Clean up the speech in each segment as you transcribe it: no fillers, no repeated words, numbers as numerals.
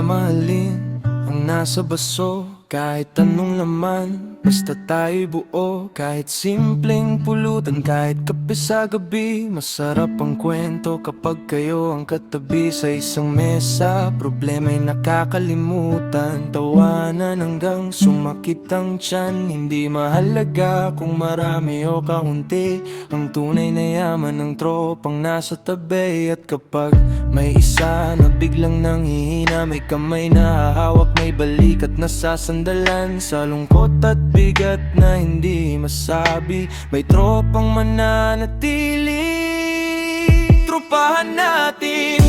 mamahalin ang nasa baso. Kahit anong laman, basta tayo'y buo. Kahit simpleng pulutan, kahit kape sa gabi. Masarap ang kwento kapag kayo ang katabi sa isang mesa. Problema'y nakakalimutan, tawanan hanggang sumakit ang tiyan. Hindi mahalaga kung marami o kaunti, ang tunay na yaman ng tropang nasa tabi. At kapag may isa na biglang nanghihina, may kamay na hahawak, may balikat na sasandalan. Sa lungkot at bigat na hindi masabi, may tropang mananatili. Tropahan natin,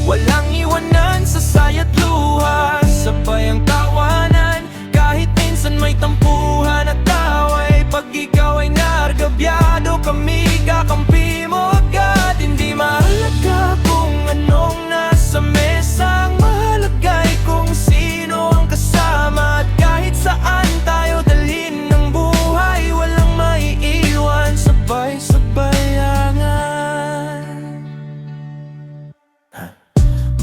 walang iwanan sa saya't luha. Sabay ang tawanan, kahit minsan may tampuhan at away. Pag ikaw ay nargabyado, kami kakampi mo agad. Hindi mahalaga kung anong nasa mesa, ang mahalaga ay kung sino ang kasama. At kahit saan tayo dalhin ng buhay, walang maiiwan, sabay-sabay angan.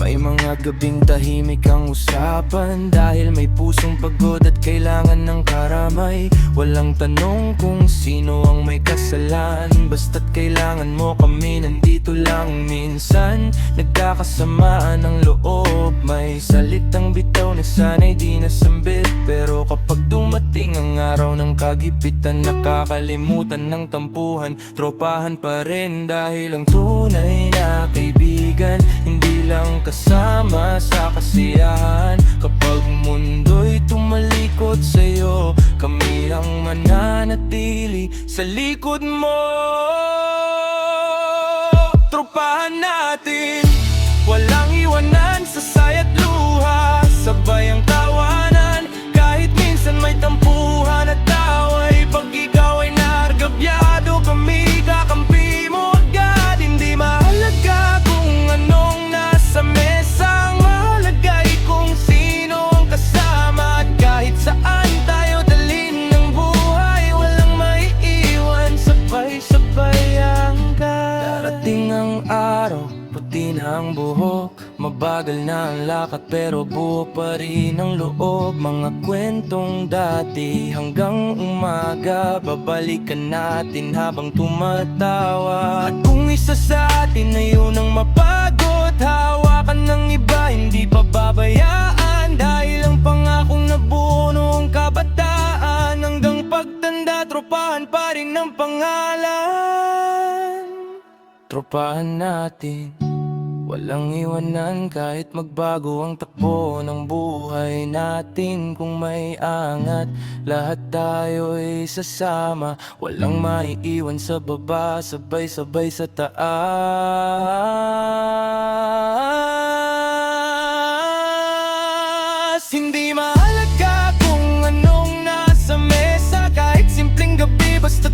May mga gabing tahimik ang usapan, dahil may pusong pagod at kailangan ng karamay. Walang tanong kung sino ang may kasalan, basta't kailangan mo kami, nandito lang. Minsan nagkakasamaan ng loob, may salitang bitaw na sana'y di nasambit. Pero kapag dumating ang araw ng kagipitan, nakakalimutan ng tampuhan, tropahan pa rin. Dahil ang tunay na kaibigan, hindi lang kasama sa kasiyahan. Kapag mundo'y tumalikod sa'yo, kami ang mananatili sa likod mo. Tropahan natin, walang iwanan sa saya't luha. Sabay ang tawanan, kahit minsan may tampuhan at away. Pag ikaw ay nargabyado, kami kakampi mo agad. Hindi mahalaga kung anong nasa mesa, ang mahalaga ay kung sino ang kasama. At kahit saan tayo dalhin ng buhay, walang maiiwan, sabay-sabay hanggang darating ang araw, puti na ang buhok, mabagal na ang lakad pero buo pa rin ang loob. Mga kwentong dati hanggang umaga, babalikan natin habang tumatawa. At kung isa sa atin na yun ang mapagod, hawakan ng iba, hindi pa babayaan. Dahil ang pangakong nabuo noong kabataan, hanggang pagtanda, tropahan pa rin ang pangalan. Tropahan natin, walang iwanan kahit magbago ang takbo ng buhay natin. Kung may angat, lahat tayo'y sasama, walang maiiwan sa baba, sabay-sabay sa taas. Hindi mahalaga kung anong nasa mesa, kahit simpleng gabi, basta